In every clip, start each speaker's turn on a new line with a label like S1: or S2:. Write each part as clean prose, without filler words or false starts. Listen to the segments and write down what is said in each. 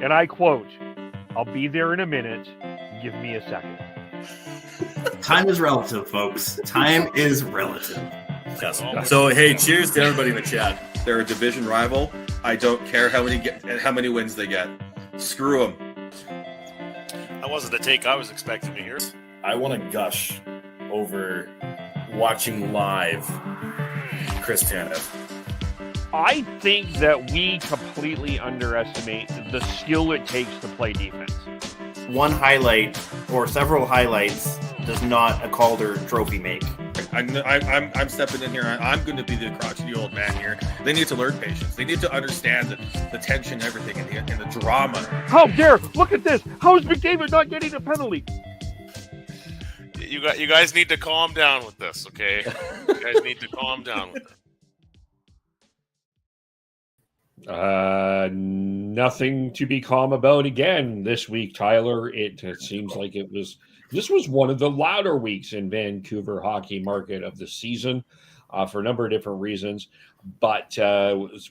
S1: and I quote, "I'll be there in a minute. Give me a second."
S2: Time is relative, folks. Time is relative.
S3: Yes. So, hey, cheers to everybody in the chat.
S4: They're a division rival. I don't care how many wins they get. Screw them.
S5: That wasn't the take I was expecting to hear.
S3: I want to gush over watching live Chris Tanev.
S1: I think that we completely underestimate the skill it takes to play defense.
S2: One highlight or several highlights does not a Calder trophy make.
S4: I'm stepping in here. I'm going to be the crotchety old man here. They need to learn patience. They need to understand the tension and everything and the drama.
S1: How dare! Look at this! How is McDavid not getting a penalty?
S5: You guys need to calm down with this, okay? You guys need to calm down with it.
S6: Nothing to be calm about again this week, Tyler. It seems like this was one of the louder weeks in Vancouver hockey market of the season for a number of different reasons, but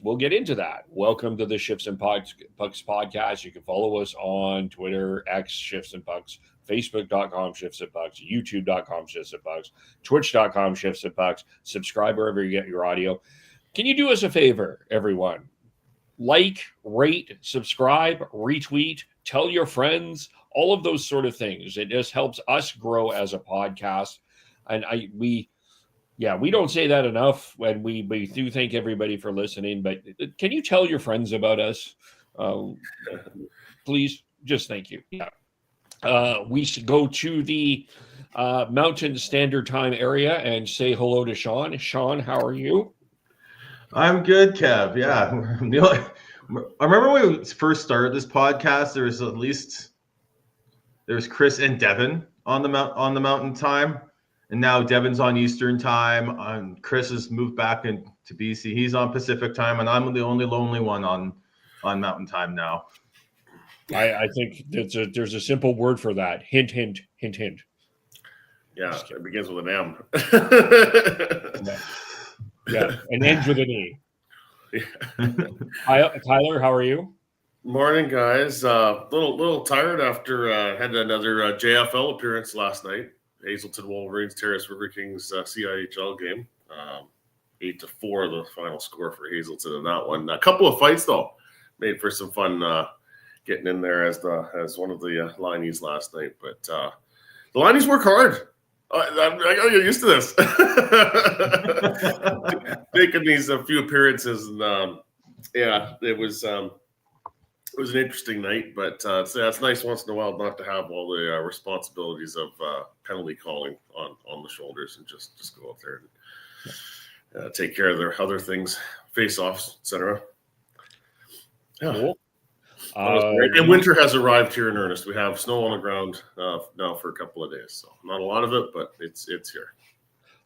S6: we'll get into that. Welcome to the Shifts and Pucks podcast. You can follow us on Twitter, X, Shifts and Pucks, Facebook.com, Shifts and Pucks, YouTube.com, Shifts and Pucks, Twitch.com, Shifts and Pucks. Subscribe wherever you get your audio. Can you do us a favor, everyone? Like, rate, subscribe, retweet, tell your friends, all of those sort of things. It just helps us grow as a podcast. And we don't say that enough, and we do thank everybody for listening. But can you tell your friends about us? Please, just thank you. Yeah. We should go to the Mountain Standard Time area and say hello to Sean. Sean, how are you?
S7: I'm good, Kev. Yeah. I remember when we first started this podcast, there was Chris and Devin on the Mountain Time, and now Devin's on Eastern Time. Chris has moved back into BC. He's on Pacific Time, and I'm the only lonely one on Mountain Time now.
S6: I think there's a simple word for that. Hint, hint, hint, hint.
S3: Yeah, it begins with an M.
S6: Yeah, and ends with an E. Tyler, how are you?
S8: Morning, guys. Little tired after had another JFL appearance last night. Hazelton Wolverines, Terrace River Kings CIHL game. 8-4, the final score for Hazelton in that one. A couple of fights though, made for some fun getting in there as one of the Lineies last night. But the Lineies work hard. I gotta get used to this. Taking these a few appearances, and it was an interesting night. But it's nice once in a while not to have all the responsibilities of penalty calling on the shoulders and just go out there and take care of their other things, face-offs, etc. Yeah.
S6: Cool.
S8: And winter has arrived here in earnest. We have snow on the ground now for a couple of days. So not a lot of it, but it's here.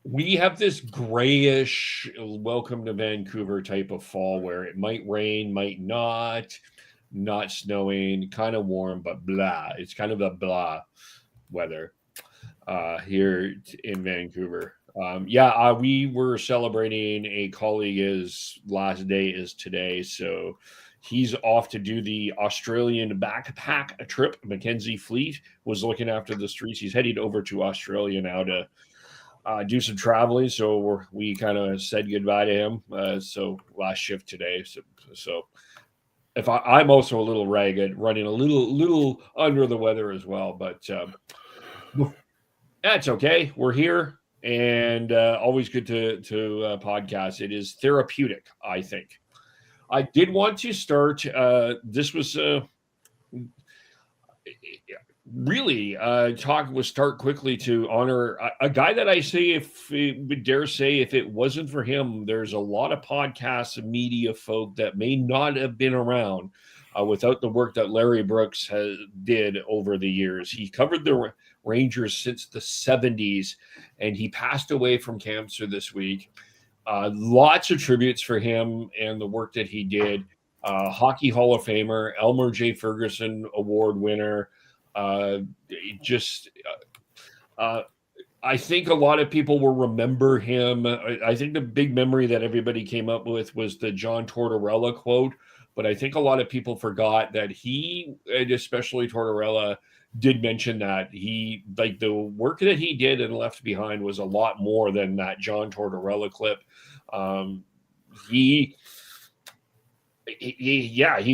S6: We have this grayish welcome to Vancouver type of fall where it might rain, might not snowing, kind of warm, but blah. It's kind of a blah weather here in Vancouver. We were celebrating a colleague. His last day is today, so he's off to do the Australian backpack trip. Mackenzie Fleet was looking after the streets. He's heading over to Australia now to do some traveling. So we kind of said goodbye to him. So last shift today. So if I'm also a little ragged, running a little under the weather as well, but that's okay. We're here, and always good to podcast. It is therapeutic, I think. I did want to start. This was really start quickly to honor a guy that I say, would dare say, if it wasn't for him, there's a lot of podcasts and media folk that may not have been around without the work that Larry Brooks did over the years. He covered the Rangers since the 70s, and he passed away from cancer this week. Lots of tributes for him and the work that he did. Hockey Hall of Famer, Elmer J. Ferguson Award winner. I think a lot of people will remember him. I think the big memory that everybody came up with was the John Tortorella quote but I think a lot of people forgot that he, and especially Tortorella, did mention that he, like, the work that he did and Left Behind was a lot more than that John Tortorella clip. He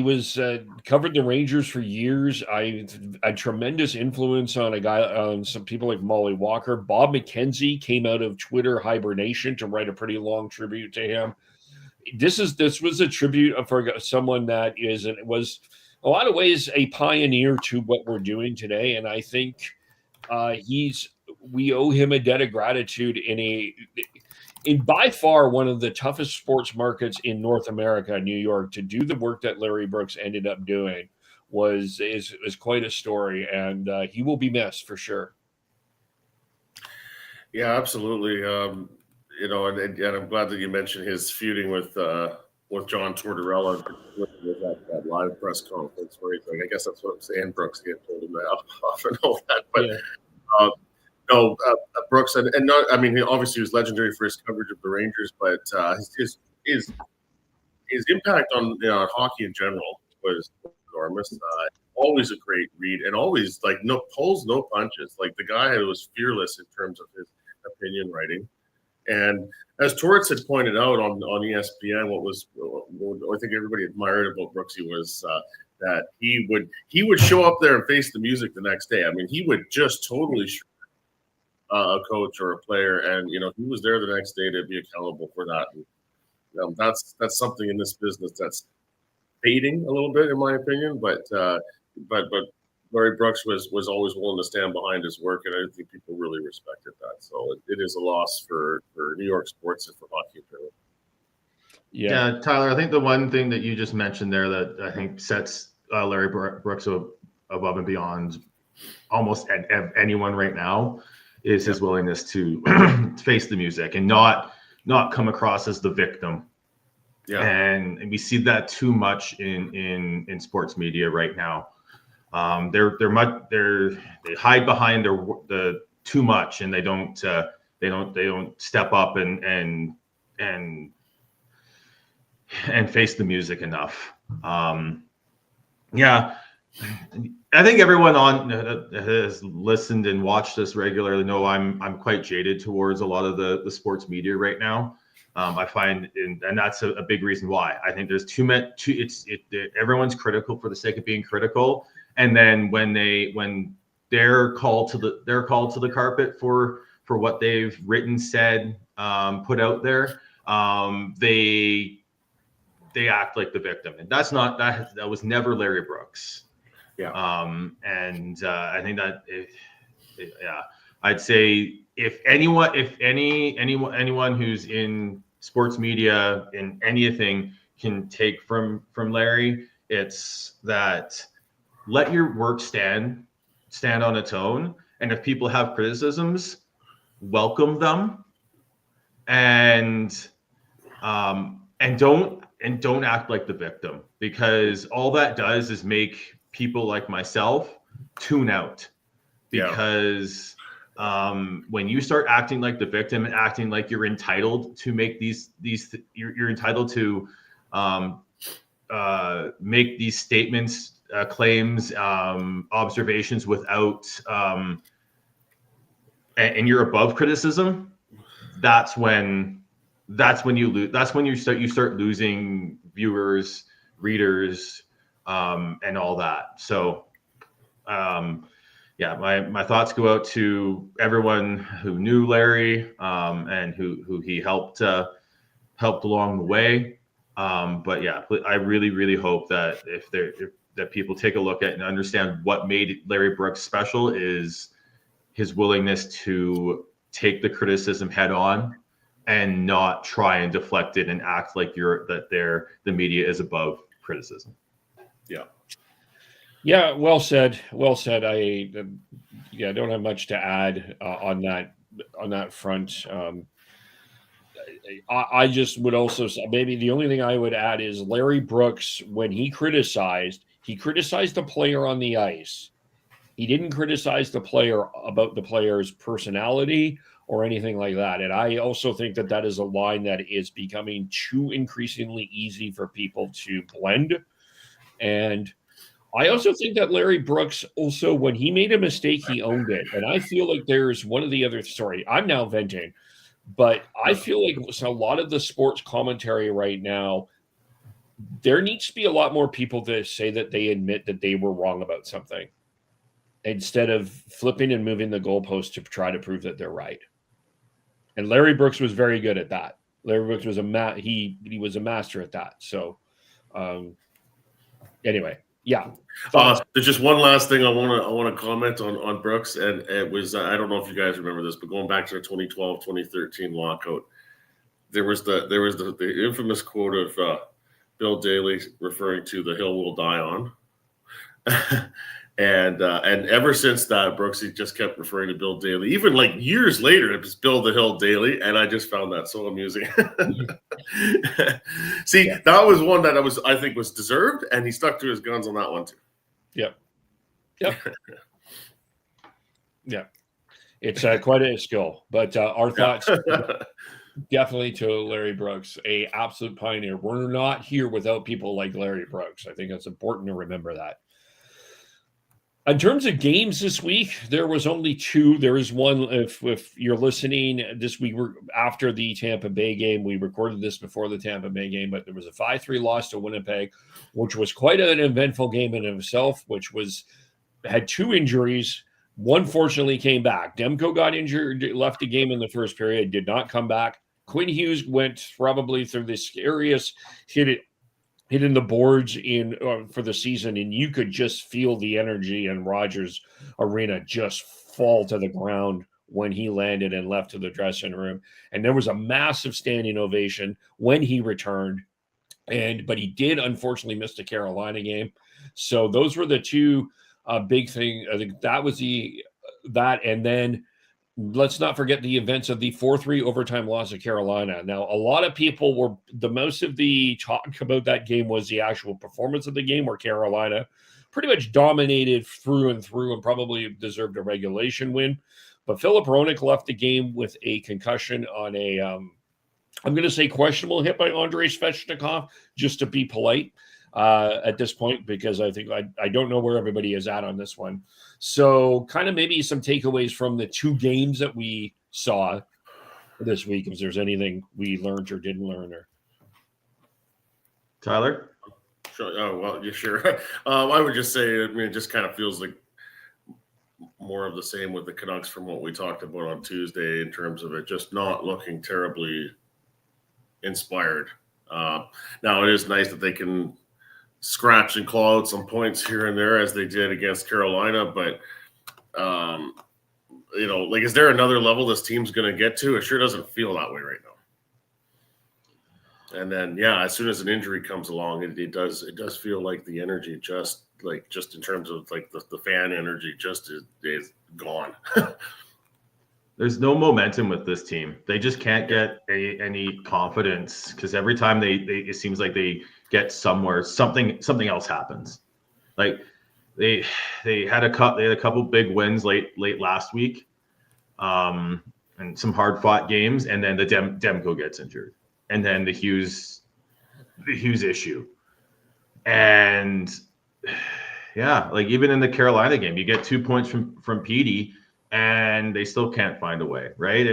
S6: was covered the Rangers for years. I had tremendous influence on some people like Molly Walker. Bob McKenzie came out of Twitter hibernation to write a pretty long tribute to him. This was a tribute for someone that was a lot of ways a pioneer to what we're doing today, and I think we owe him a debt of gratitude in by far one of the toughest sports markets in North America, New York. To do the work that Larry Brooks ended up doing is quite a story, and he will be missed for sure.
S3: Yeah, absolutely. And I'm glad that you mentioned his feuding with John Tortorella with that live press conference where he's like, I guess that's what I'm saying, Brooks get told him that off and all that. But Brooks and not, I mean, he obviously was legendary for his coverage of the Rangers, but his impact on hockey in general was enormous. Always a great read, and always like no pulls, no punches. Like the guy was fearless in terms of his opinion writing. And as Torts had pointed out on ESPN, what I think everybody admired about Brooksy was that he would show up there and face the music the next day. I mean, he would just totally a coach or a player, and he was there the next day to be accountable for that. And, that's something in this business that's fading a little bit, in my opinion. But Larry Brooks was always willing to stand behind his work, and I think people really respected that. So it is a loss for New York sports and for hockey in general.
S7: Yeah, Tyler, I think the one thing that you just mentioned there that I think sets Larry Brooks above and beyond almost anyone right now is his willingness to face the music and not come across as the victim. Yeah, and we see that too much in sports media right now. They hide behind the too much, and they don't step up and face the music enough. I think everyone has listened and watched this regularly know I'm quite jaded towards a lot of the sports media right now. I find, and that's a big reason why. I think there's too much. Everyone's critical for the sake of being critical, and then when they're called to the carpet for what they've written, said, put out there, they act like the victim, and that was never Larry Brooks. Yeah. I think that I'd say if anyone who's in sports media in anything can take from Larry, it's that let your work stand on its own, and if people have criticisms, welcome them, and don't act like the victim, because all that does is make people like myself tune out, because when you start acting like the victim and acting like you're entitled to make you're entitled to make these statements, claims, observations without and you're above criticism, that's when you lose. That's when you start losing viewers, readers, and all that. So, my thoughts go out to everyone who knew Larry, and who he helped along the way. But yeah, I really, really hope that that people take a look at and understand what made Larry Brooks special is his willingness to take the criticism head on and not try and deflect it and act like the media is above criticism.
S6: Yeah, well said. Well said. I don't have much to add on that front. I just would also say, maybe the only thing I would add is Larry Brooks, when he criticized the player on the ice. He didn't criticize the player about the player's personality or anything like that. And I also think that that is a line that is becoming too increasingly easy for people to blend. And I also think that Larry Brooks also, when he made a mistake, he owned it. And I feel like there's one of the other, sorry, I'm now venting, but I feel like a lot of the sports commentary right now, there needs to be a lot more people that say that they admit that they were wrong about something instead of flipping and moving the goalpost to try to prove that they're right. And Larry Brooks was very good at that. Larry Brooks was he was a master at that. So anyway, yeah.
S3: There's just one last thing I want to comment on Brooks, and it was I don't know if you guys remember this, but going back to the 2012-2013 lockout, there was the infamous quote of Bill Daly referring to "the hill will die on," and ever since that, Brooks he just kept referring to Bill Daly. Even like years later, it was Bill the Hill Daly, and I just found that so amusing. See, that was one that I think was deserved, and he stuck to his guns on that one too.
S6: Yep. Yeah. It's quite a skill, but our thoughts definitely to Larry Brooks, a absolute pioneer. We're not here without people like Larry Brooks. I think it's important to remember that. In terms of games this week, there was only two. There is one, if you're listening, this week we're after the Tampa Bay game. We recorded this before the Tampa Bay game, but there was a 5-3 loss to Winnipeg, which was quite an eventful game in itself, which had two injuries. One fortunately came back. Demko got injured, left the game in the first period, did not come back. Quinn Hughes went probably through the scariest hitting the boards for the season, and you could just feel the energy in Rogers Arena just fall to the ground when he landed and left to the dressing room. And there was a massive standing ovation when he returned, but he did unfortunately miss the Carolina game. So those were the two big things. I think that was that, and then let's not forget the events of the 4-3 overtime loss of Carolina. Now, a lot of people most of the talk about that game was the actual performance of the game, where Carolina pretty much dominated through and through and probably deserved a regulation win. But Philip Hronek left the game with a concussion on a, I'm going to say questionable hit by Andrei Svechnikov, just to be polite at this point, because I think I don't know where everybody is at on this one. So kind of maybe some takeaways from the two games that we saw this week, if there's anything we learned or didn't learn. Or
S7: Tyler?
S3: Sure. Oh, well, yeah, sure. I would just say, it just kind of feels like more of the same with the Canucks from what we talked about on Tuesday, in terms of it just not looking terribly inspired. Now, it is nice that they can scratch and claw out some points here and there, as they did against Carolina, but is there another level this team's going to get to? It sure doesn't feel that way right now. And then as soon as an injury comes along, it does feel like the energy just in terms of like the fan energy just is gone.
S7: There's no momentum with this team. They just can't get any confidence, because every time it seems like they get somewhere, something else happens. Like they had a couple big wins late last week, and some hard fought games, and then the Demko gets injured, and then the Hughes issue, and even in the Carolina game, you get 2 points from Petey, and they still can't find a way. Right?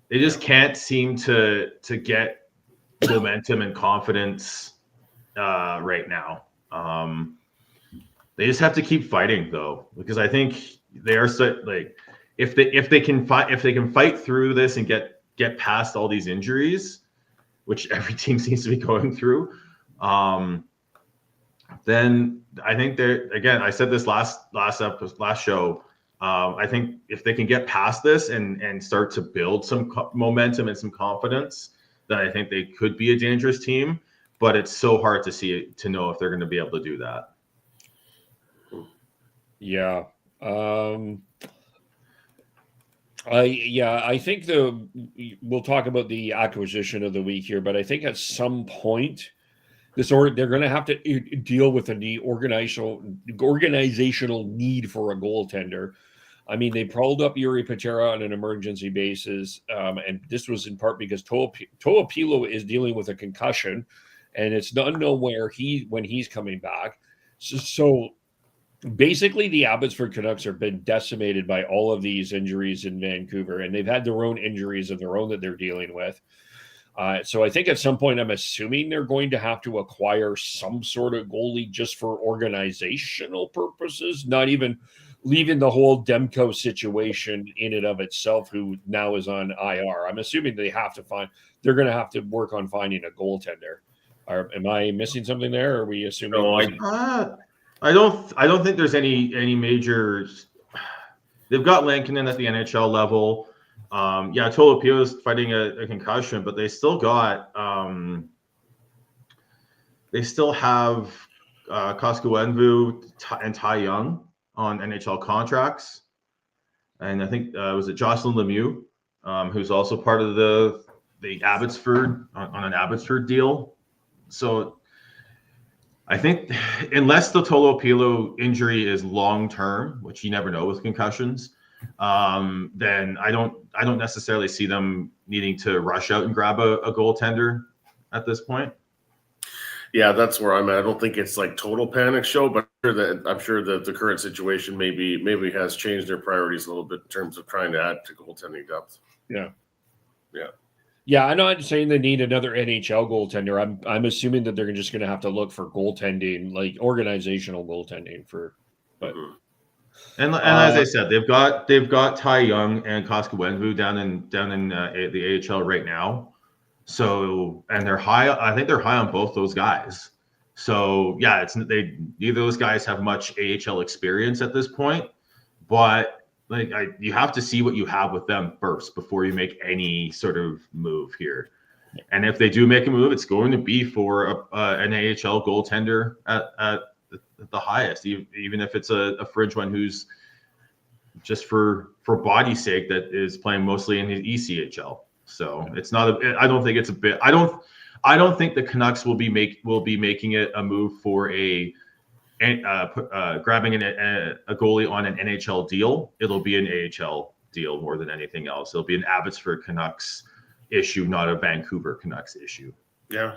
S7: They just can't seem to get momentum and confidence right now. They just have to keep fighting, though, because I think they are if they can fight through this and get past all these injuries, which every team seems to be going through, then I think I said this last show. I think if they can get past this and start to build some momentum and some confidence, then I think they could be a dangerous team. But it's so hard to know if they're going to be able to do that.
S6: Yeah. I think we'll talk about the acquisition of the week here, but I think at some point they're going to have to deal with the organizational need for a goaltender. I mean, they pulled up Yuri Patera on an emergency basis, and this was in part because Toapilo is dealing with a concussion, and it's not unknown when he's coming back. So basically, the Abbotsford Canucks have been decimated by all of these injuries in Vancouver, and they've had their own injuries of their own that they're dealing with. So I think at some point, I'm assuming they're going to have to acquire some sort of goalie just for organizational purposes, not even leaving the whole Demko situation in and of itself, who now is on IR. I'm assuming they're going to have to work on finding a goaltender. Am I missing something there? Or are we assuming?
S2: No,
S7: I don't think there's any major. They've got Lankinen at the NHL level. Tolopio is fighting a concussion, but they still got they still have Koskinen and Ty Young on NHL contracts, and I think was it Jocelyn Lemieux, who's also part of the Abbotsford on an Abbotsford deal. So I think unless the Tolopilo injury is long term, which you never know with concussions, then I don't necessarily see them needing to rush out and grab a goaltender at this point.
S3: Yeah, that's where I'm at. I don't think it's like total panic show, but I'm sure that the current situation maybe has changed their priorities a little bit in terms of trying to add to goaltending depth.
S6: Yeah, I'm not saying they need another NHL goaltender. I'm assuming that they're just going to have to look for goaltending, like organizational goaltending but.
S3: Mm-hmm.
S7: And as I said, they've got Ty Young and Koskinen down in the AHL right now. So, and they're high. I think they're high on both those guys. So yeah, neither of those guys have much AHL experience at this point, but you have to see what you have with them first before you make any sort of move here. And if they do make a move, it's going to be for an AHL goaltender at the highest, even if it's a fringe one who's just for body's sake that is playing mostly in his ECHL. So it's not I don't think it's a bit. I don't think the Canucks will be making it a move for grabbing a goalie on an NHL deal. It'll be an AHL deal more than anything else. It'll be an Abbotsford Canucks issue, not a Vancouver Canucks issue.
S3: Yeah.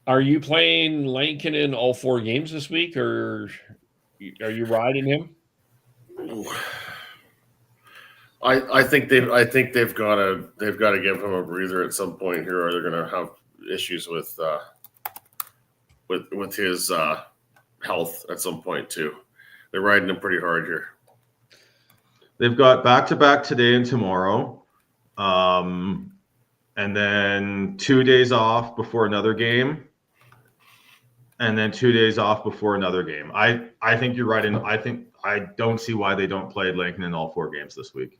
S6: Are you playing Lankinen in all 4 games this week, or are you riding him?
S3: I think they've got to give him a breather at some point here, or they're going to have issues with his health at some point too. They're riding him pretty hard here.
S7: They've got back-to-back today and tomorrow, and then 2 days off before another game, and then 2 days off before another game. I think you're right. I don't see why they don't play Lankinen in all 4 games this week.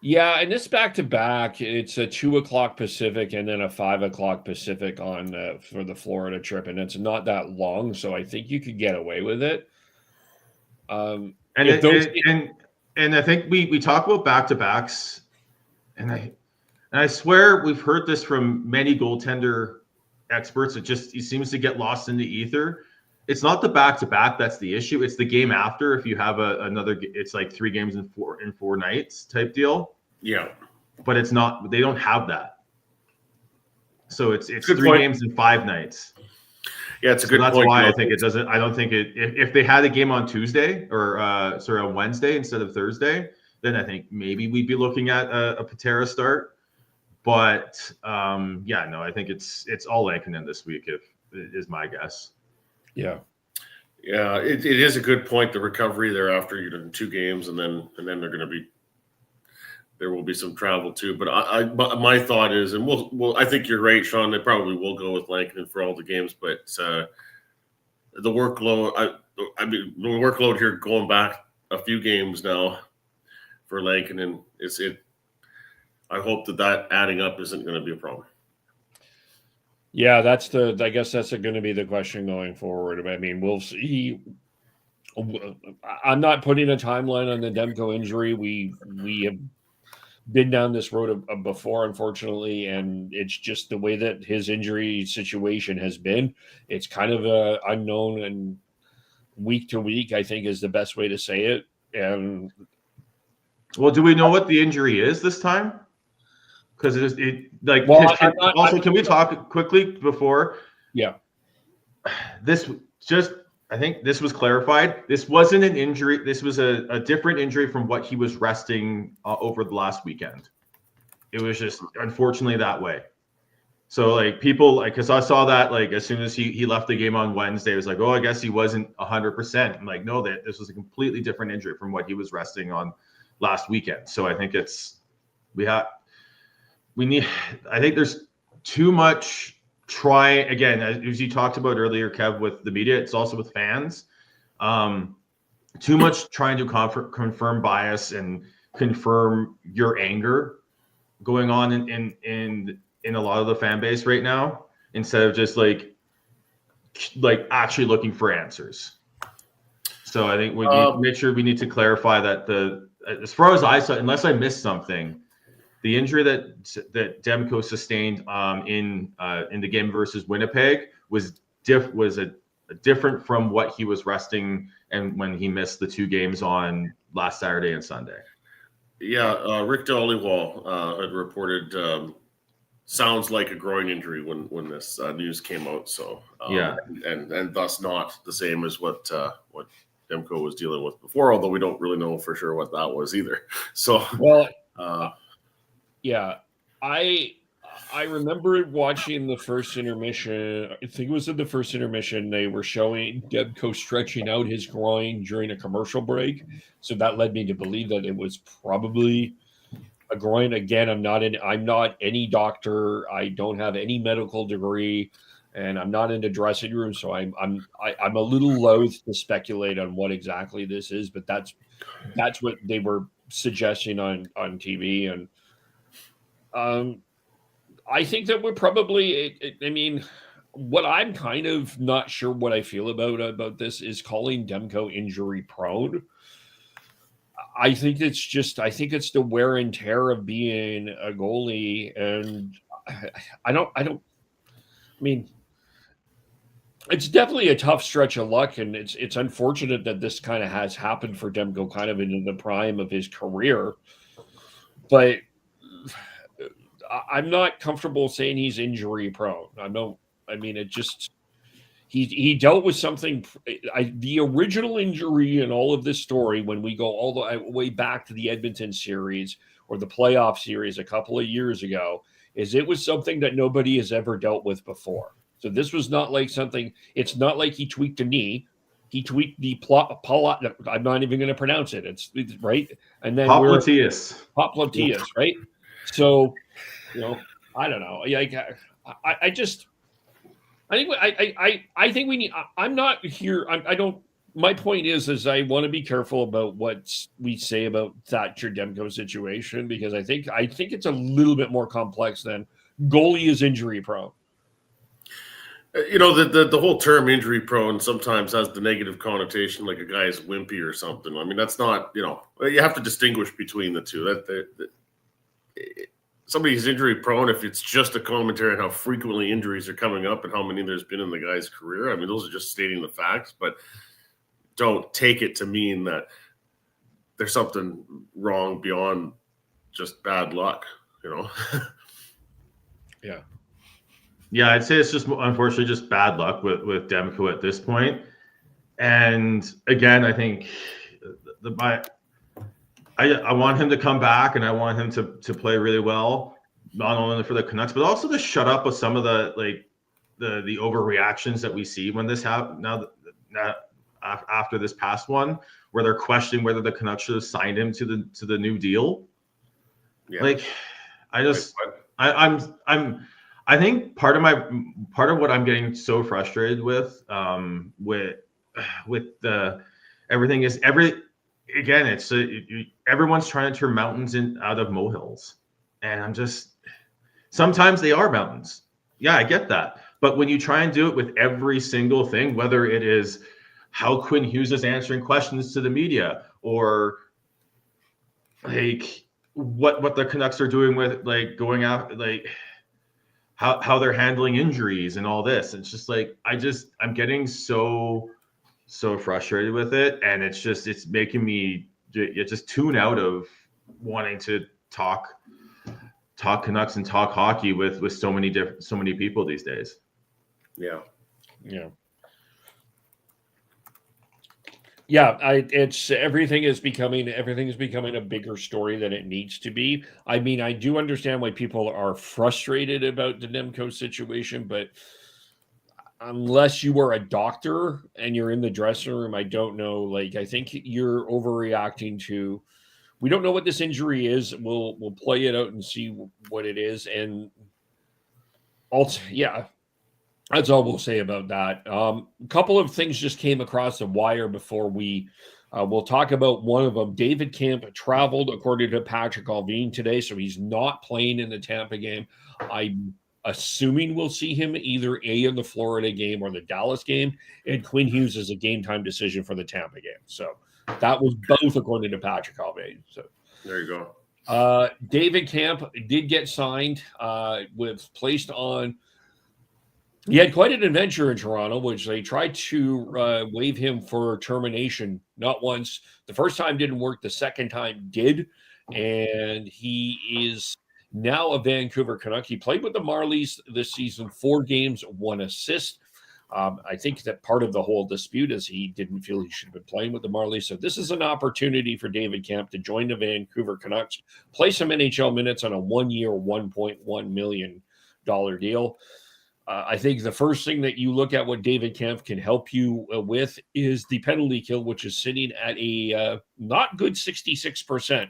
S6: Yeah, and this back-to-back, it's a 2:00 Pacific and then a 5:00 Pacific on for the Florida trip, and it's not that long, so I think you could get away with it.
S7: And I think we talk about back-to-backs, and I swear we've heard this from many goaltender experts. It seems to get lost in the ether. It's not the back-to-back that's the issue. It's the game after. If you have another, it's like 3 games in 4 nights type deal.
S3: Yeah,
S7: but it's not. They don't have that. So it's
S3: good
S7: 3 games in 5 nights.
S3: Yeah, it's a good
S7: that's
S3: point.
S7: That's why I think it doesn't. I don't think it. If they had a game on Tuesday or on Wednesday instead of Thursday, then I think maybe we'd be looking at a Patera start. But I think it's all Lankinen this week. If is my guess.
S6: Yeah,
S3: it is a good point. The recovery there after 2 games, and then there will be some travel too. But my thought is, and I think you're right, Sean. They probably will go with Lankinen for all the games, but the workload. The workload here going back a few games now for Lankinen is it. I hope that adding up isn't going to be a problem.
S6: Yeah, I guess that's going to be the question going forward. I mean, we'll see. I'm not putting a timeline on the Demko injury. We have been down this road before, unfortunately, and it's just the way that his injury situation has been. It's kind of unknown, and week to week, I think is the best way to say it. And
S7: well, do we know what the injury is this time? Because can we talk quickly before?
S6: Yeah.
S7: I think this was clarified. This wasn't an injury. This was a different injury from what he was resting over the last weekend. It was just unfortunately that way. So like people, like, because I saw that like as soon as he left the game on Wednesday, it was like, oh, I guess he wasn't 100%. I'm like, no, that this was a completely different injury from what he was resting on last weekend. So I think I think there's too much again, as you talked about earlier, Kev, with the media, it's also with fans. Too much trying to confirm bias and confirm your anger going on in a lot of the fan base right now, instead of just like actually looking for answers. So I think we need to make sure we need to clarify that as far as I saw, unless I missed something, the injury that Demko sustained in the game versus Winnipeg was different from what he was resting and when he missed the 2 games on last Saturday and Sunday.
S3: Yeah, Rick Dollywall had reported sounds like a groin injury when this news came out. So and thus not the same as what Demko was dealing with before, although we don't really know for sure what that was either. So
S6: yeah, I remember watching the first intermission. I think it was in the first intermission. They were showing Demko stretching out his groin during a commercial break, so that led me to believe that it was probably a groin. Again, I'm not any doctor. I don't have any medical degree, and I'm not in the dressing room, so I'm a little loath to speculate on what exactly this is. But that's what they were suggesting on TV, and I think that we're probably. I mean, what I'm kind of not sure what I feel about this is calling Demko injury prone. I think it's the wear and tear of being a goalie, and I mean, it's definitely a tough stretch of luck, and it's unfortunate that this kind of has happened for Demko kind of in the prime of his career. But I'm not comfortable saying he's injury prone. He dealt with something. The original injury in all of this story, when we go all the way back to the Edmonton series or the playoff series a couple of years ago, is it was something that nobody has ever dealt with before. So this was not like something. It's not like he tweaked a knee. He tweaked the I'm not even going to pronounce it. It's right, and then popliteus, right? So, I don't know. I think we need. I'm not here. I don't. My point is I want to be careful about what we say about Thatcher Demko situation, because I think it's a little bit more complex than goalie is injury prone.
S3: The whole term injury prone sometimes has the negative connotation, like a guy is wimpy or something. I mean, that's not. You have to distinguish between the two. Somebody's injury prone if it's just a commentary on how frequently injuries are coming up and how many there's been in the guy's career. I mean, those are just stating the facts, but don't take it to mean that there's something wrong beyond just bad luck,
S6: Yeah.
S7: Yeah, I'd say it's just unfortunately just bad luck with Demko at this point. And again, I think I want him to come back, and I want him to play really well, not only for the Canucks, but also to shut up with some of the overreactions that we see when this happens now after this past one, where they're questioning whether the Canucks should have signed him to the new deal. Yeah. I think part of what I'm getting so frustrated with the everything is everyone's trying to turn mountains out of molehills, and sometimes they are mountains. Yeah, I get that, but when you try and do it with every single thing, whether it is how Quinn Hughes is answering questions to the media, or like what the Canucks are doing with like going out, like how they're handling injuries and all this, it's just like I'm getting so so frustrated with it, and it's making me just tune out of wanting to talk Canucks and talk hockey with so many people these days.
S3: Yeah.
S6: It's everything is becoming a bigger story than it needs to be. I mean, I do understand why people are frustrated about the Demko situation, but unless you are a doctor and you're in the dressing room, I don't know. Like, I think you're overreacting to. We don't know what this injury is. We'll play it out and see what it is, and also, yeah. That's all we'll say about that. A couple of things just came across the wire before we'll talk about one of them. David Kampf traveled, according to Patrick Alvine today, so he's not playing in the Tampa game. I'm assuming we'll see him either in the Florida game or the Dallas game, and Quinn Hughes is a game time decision for the Tampa game. So that was both according to Patrick Alvine. So
S3: There you go.
S6: David Kampf did get signed, was placed on. He had quite an adventure in Toronto, which they tried to waive him for termination, not once. The first time didn't work. The second time did. And he is now a Vancouver Canuck. He played with the Marlies this season, 4 games, 1 assist. I think that part of the whole dispute is he didn't feel he should have been playing with the Marlies. So this is an opportunity for David Kampf to join the Vancouver Canucks, play some NHL minutes on a 1-year, $1.1 million deal. I think the first thing that you look at what David Kampf can help you with is the penalty kill, which is sitting at a not good 66%.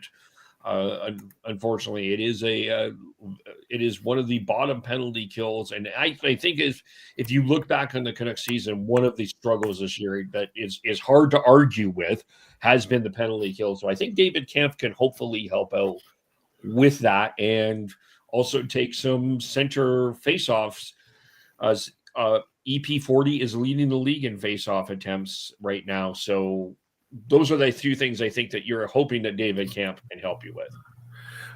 S6: Unfortunately, it is one of the bottom penalty kills, and I think if you look back on the Canucks season, one of the struggles this year that is hard to argue with has been the penalty kill. So I think David Kampf can hopefully help out with that, and also take some center faceoffs. EP40 is leading the league in face-off attempts right now. So those are the 2 things I think that you're hoping that David Kampf can help you with.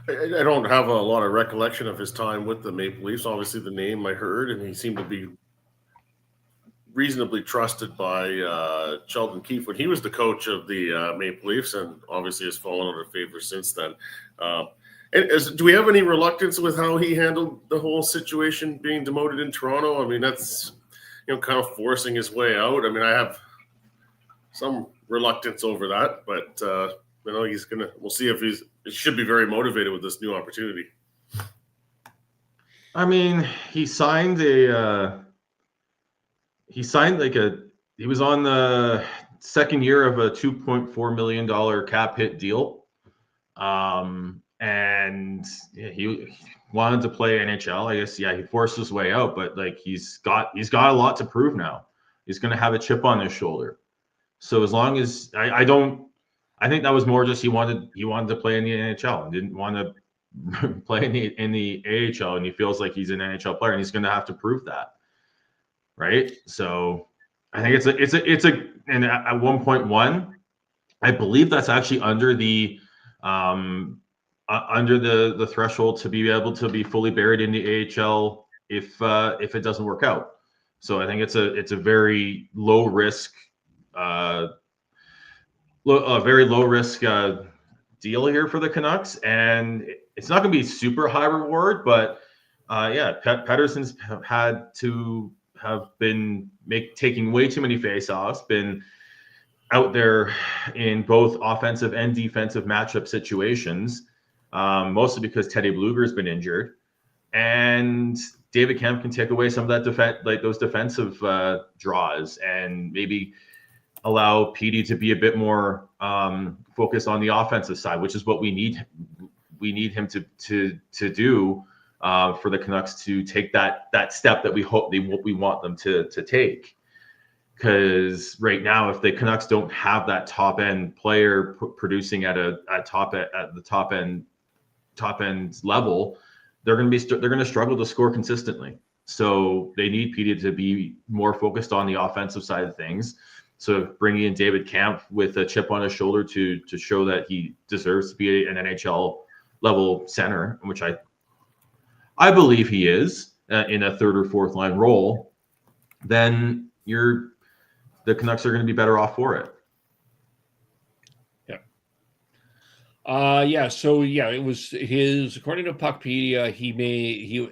S3: I don't have a lot of recollection of his time with the Maple Leafs. Obviously, the name I heard, and he seemed to be reasonably trusted by Sheldon Keefe when he was the coach of the Maple Leafs, and obviously has fallen out of favor since then. Do we have any reluctance with how he handled the whole situation being demoted in Toronto? I mean, that's, kind of forcing his way out. I mean, I have some reluctance over that, but, we'll see if he should be very motivated with this new opportunity.
S7: I mean, he was on the second year of a $2.4 million cap hit deal. And he wanted to play NHL. I guess, he forced his way out, but like he's got a lot to prove now. He's going to have a chip on his shoulder. So as long as I think that was more just he wanted to play in the NHL and didn't want to play in the AHL, and he feels like he's an NHL player and he's going to have to prove that, right? So I think it's and at 1.1, I believe that's actually under the threshold to be able to be fully buried in the AHL if it doesn't work out. So I think it's a very low risk, very low risk deal here for the Canucks, and it's not going to be super high reward, but Pettersson's have been taking way too many faceoffs, been out there in both offensive and defensive matchup situations. Mostly because Teddy Blueger's been injured, and David Kampf can take away some of that those defensive draws, and maybe allow PD to be a bit more focused on the offensive side, which is what we need. We need him to do for the Canucks to take that step that we want them to take. Because right now, if the Canucks don't have that top end player producing at the top end level, they're going to struggle to score consistently. So they need Petey to be more focused on the offensive side of things. So bringing in David Kampf with a chip on his shoulder to show that he deserves to be an NHL level center, which I believe he is in a 3rd or 4th line role, then you're the Canucks are going to be better off for it.
S6: It was his, according to Puckpedia,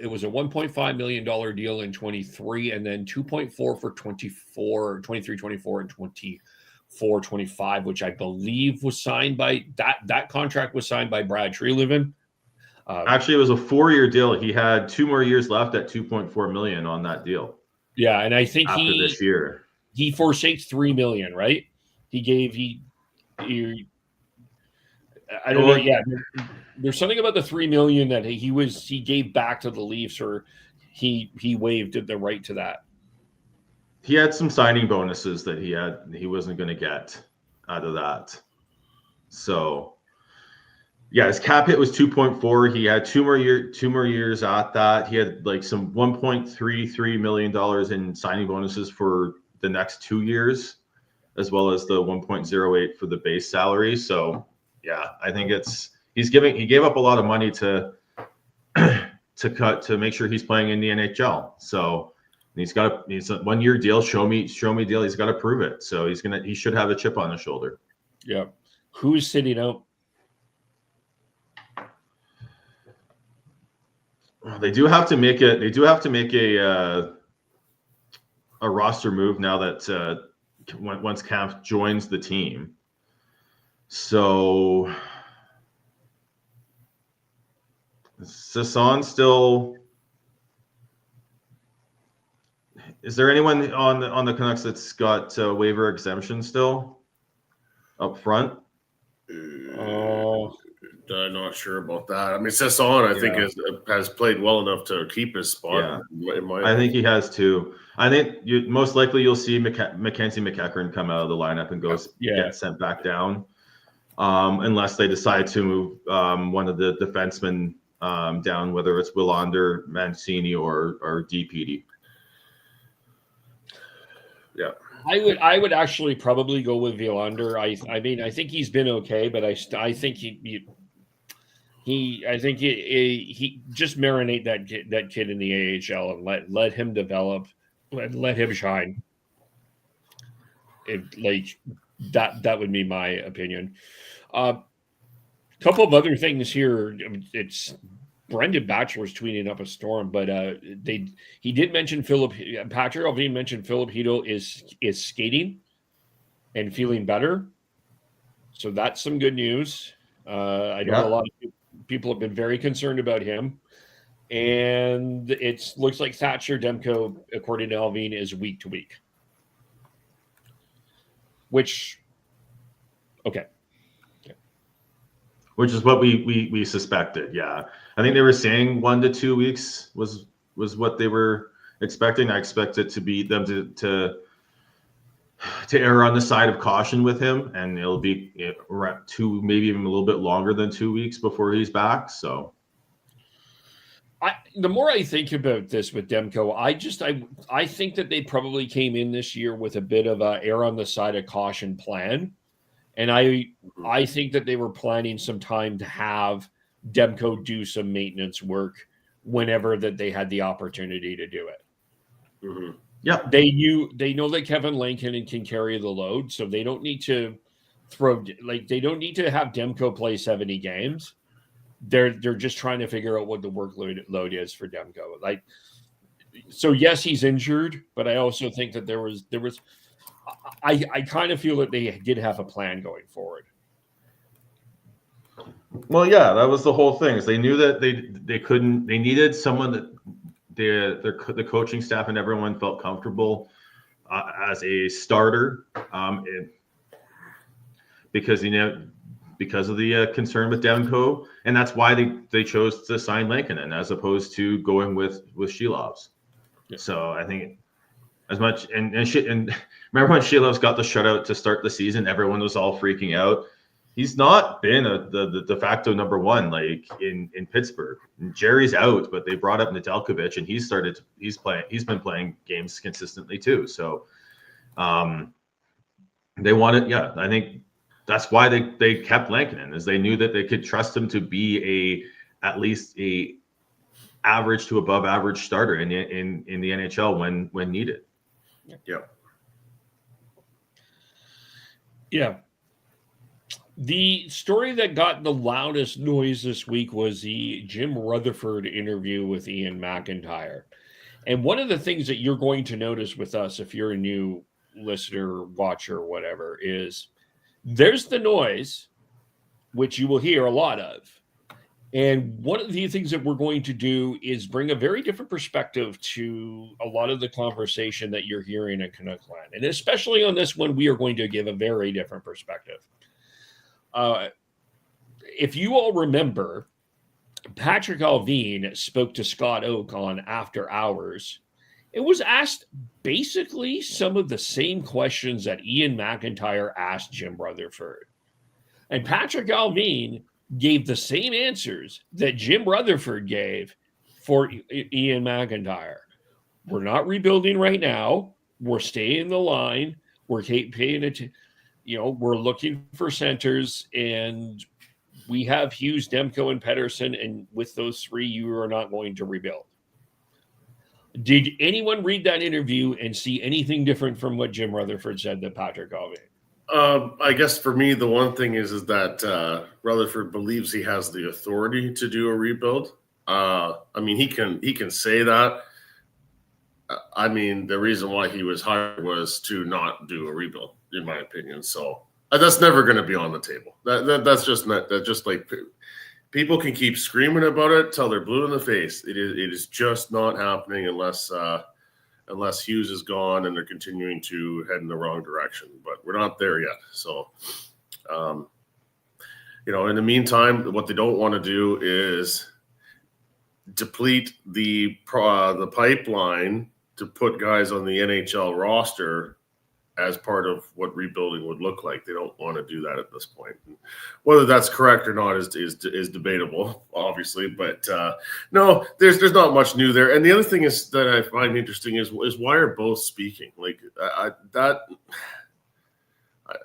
S6: it was a $1.5 million deal in 23 and then 2.4 for 23, 24 and 24, 25, which I believe was signed by that contract was signed by Brad Treliving.
S7: Actually, it was a 4-year deal. He had 2 more years left at $2.4 million on that deal.
S6: Yeah, and I think
S7: after this year
S6: he forsakes $3 million, right? I don't know. Yeah, there's something about the $3 million that he gave back to the Leafs, or he waived the right to that.
S7: He had some signing bonuses that he wasn't going to get out of that. So, yeah, his cap hit was 2.4. He had 2 more years at that. He had like some $1.33 million in signing bonuses for the next 2 years, as well as the 1.08 for the base salary. So, yeah, I think he gave up a lot of money to make sure he's playing in the NHL. So he's a 1-year deal, show me deal. He's got to prove it. So he should have a chip on his shoulder.
S6: Yeah. Who's sitting out?
S7: They do have to make a roster move now that once Kampf joins the team. So Sasson still. Is there anyone on the Canucks that's got waiver exemption still up front?
S3: I'm not sure about that. I mean, Sasson, I think has played well enough to keep his spot.
S7: Yeah. I think he has too. I think most likely you'll see Mackenzie McEachern come out of the lineup and get sent back down, unless they decide to move one of the defensemen down, whether it's Willander, Mancini, or DPD.
S3: Yeah.
S6: I would actually probably go with Willander. I mean, I think he's been okay, but I think he just marinate that kid in the AHL and let him develop, let him shine. That would be my opinion. Couple of other things here. It's Brendan Batchelor's tweeting up a storm, but he did mention Patrick Alvin mentioned Filipino is skating and feeling better, so that's some good news. I know a lot of people have been very concerned about him, and it looks like Thatcher Demko, according to Alvin, is week to week, which
S7: which is what we suspected. Yeah, I think they were saying 1 to 2 weeks was what they were expecting. I expected to be them to err on the side of caution with him, and it'll be around 2, maybe even a little bit longer than 2 weeks before he's back. So,
S6: the more I think about this with Demko, I think that they probably came in this year with a bit of a err on the side of caution plan. And I think that they were planning some time to have Demko do some maintenance work whenever that they had the opportunity to do it.
S3: Mm-hmm.
S7: Yeah,
S6: they know that Kevin Lankinen can carry the load, so they don't need to they don't need to have Demko play 70 games. They're just trying to figure out what the workload is for Demko. So yes, he's injured, but I also think that there was. I kind of feel that they did have a plan going forward.
S7: Well, yeah, that was the whole thing. Is they knew that they needed someone that the coaching staff and everyone felt comfortable as a starter, because of the concern with Demko, and that's why they chose to sign Lankinen as opposed to going with Shilovs. Yeah. So I think. As much and remember when Shilovs got the shutout to start the season, everyone was all freaking out. He's not been the de facto number one like in Pittsburgh. Jerry's out, but they brought up Nedeljkovic, and he's been playing games consistently too. So they wanted, I think that's why they kept Lankinen, is they knew that they could trust him to be at least a average to above average starter in the NHL when needed.
S3: Yeah.
S6: Yeah. The story that got the loudest noise this week was the Jim Rutherford interview with Ian McIntyre. And one of the things that you're going to notice with us, if you're a new listener, watcher, whatever, is there's the noise, which you will hear a lot of. And one of the things that we're going to do is bring a very different perspective to a lot of the conversation that you're hearing in Canucks land. And especially on this one, we are going to give a very different perspective. If you all remember, Patrick Alvin spoke to Scott Oak on After Hours. It was asked basically some of the same questions that Ian McIntyre asked Jim Rutherford. And Patrick Alvin gave the same answers that Jim Rutherford gave for Ian McIntyre. We're not rebuilding right now. We're staying in the line. We're paying attention. We're looking for centers, and we have Hughes, Demko, and Pettersson, and with those three, you are not going to rebuild. Did anyone read that interview and see anything different from what Jim Rutherford said to Patrick Alvin?
S3: I guess for me, the one thing is that Rutherford believes he has the authority to do a rebuild. I mean, he can say that. I mean, the reason why he was hired was to not do a rebuild, in my opinion. So that's never going to be on the table. That's just not. That just like people can keep screaming about it till they're blue in the face. It is just not happening unless Hughes is gone and they're continuing to head in the wrong direction. But we're not there yet. So, in the meantime, what they don't want to do is deplete the pipeline to put guys on the NHL roster as part of what rebuilding would look like. They don't want to do that at this point. Whether that's correct or not is debatable, obviously. But no, there's not much new there. And the other thing is that I find interesting is why are both speaking? Like I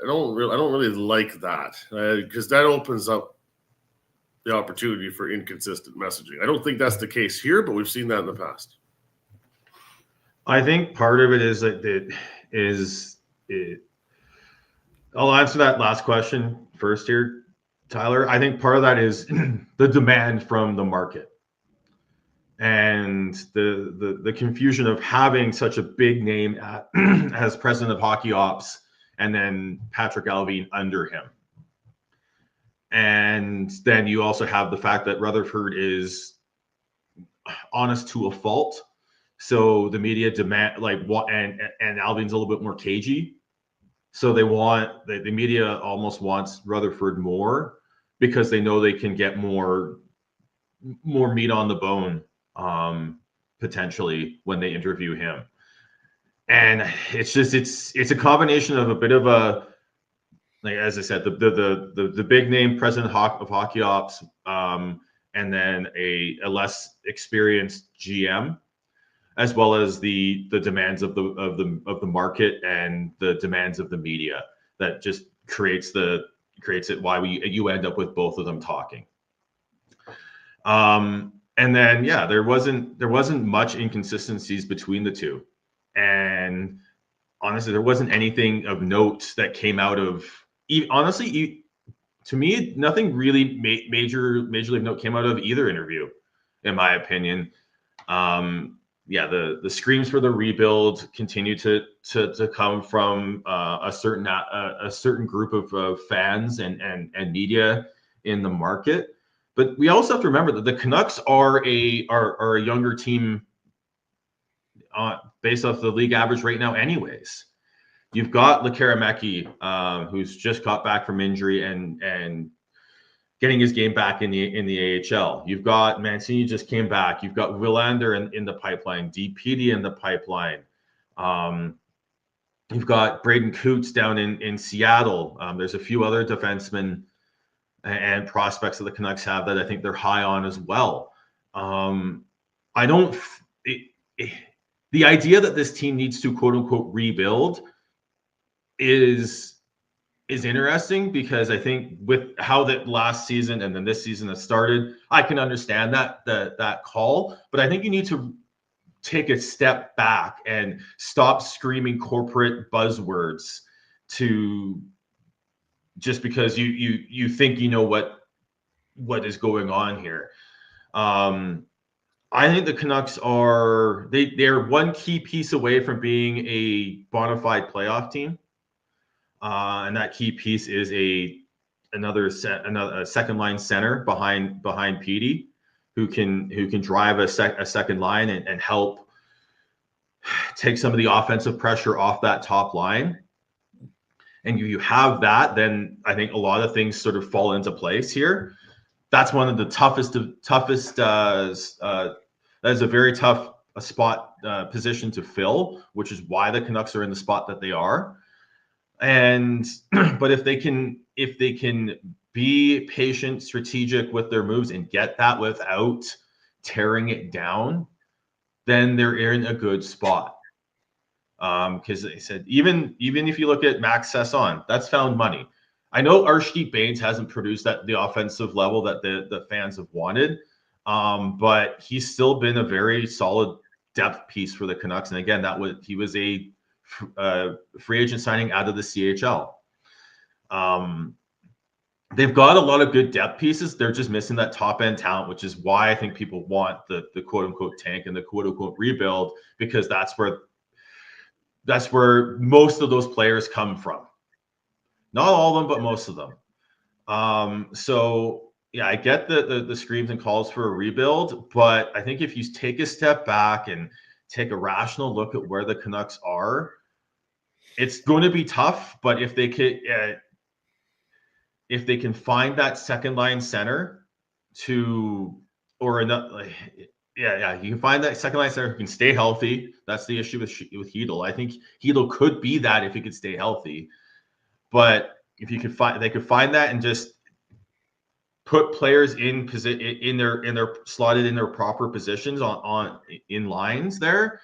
S3: don't really like that because that opens up the opportunity for inconsistent messaging. I don't think that's the case here, but we've seen that in the past.
S7: I think part of it is that I'll answer that last question first here, Tyler. I think part of that is the demand from the market and the confusion of having such a big name as president of hockey ops and then Patrick Alvin under him. And then you also have the fact that Rutherford is honest to a fault. So the media demand and Alvin's a little bit more cagey. So they want the media almost wants Rutherford more because they know they can get more meat on the bone potentially when they interview him. And it's a combination of a bit of a, like as I said, the big name president of hockey ops, and then a less experienced GM, as well as the demands of the market and the demands of the media that just creates it why you end up with both of them talking. And then there wasn't much inconsistencies between the two, and honestly there wasn't anything of note that came out of honestly to me nothing really majorly of note came out of either interview, in my opinion. The screams for the rebuild continue to come from a certain group of fans and media in the market. But we also have to remember that the Canucks are a younger team based off the league average right now anyways. You've got Lekaramäki, who's just got back from injury and getting his game back in the AHL. You've got Mancini just came back. You've got Willander in the pipeline, DPD in the pipeline. You've got Braden Coots down in Seattle. There's a few other defensemen and prospects that the Canucks have that I think they're high on as well. The idea that this team needs to quote unquote rebuild is interesting, because I think with how that last season and then this season has started, I can understand that call, but I think you need to take a step back and stop screaming corporate buzzwords to just because you think you know what is going on here. I think the Canucks they're one key piece away from being a bona fide playoff team, and that key piece is another second line center behind Petey, who can drive a second line and help take some of the offensive pressure off that top line. And you have that, then I think a lot of things sort of fall into place here. That's one of the toughest. That is a very tough spot position to fill, which is why the Canucks are in the spot that they are. And but if they can be patient, strategic with their moves and get that without tearing it down, then they're in a good spot. Because they said even if you look at Max Sesson, that's found money. I know Archdeep Bains hasn't produced at the offensive level that the fans have wanted, but he's still been a very solid depth piece for the Canucks. And again, he was a free agent signing out of the CHL. They've got a lot of good depth pieces. They're just missing that top end talent, which is why I think people want the quote unquote tank and the quote unquote rebuild, because that's where most of those players come from. Not all of them, but most of them. So yeah, I get the screams and calls for a rebuild, but I think if you take a step back and take a rational look at where the Canucks are, it's going to be tough. But if they can find that second line center you can find that second line center who can stay healthy. That's the issue with Hedl. I think Hedl could be that if he could stay healthy. But if you could they could find that and just put players in their slotted in their proper positions in lines there.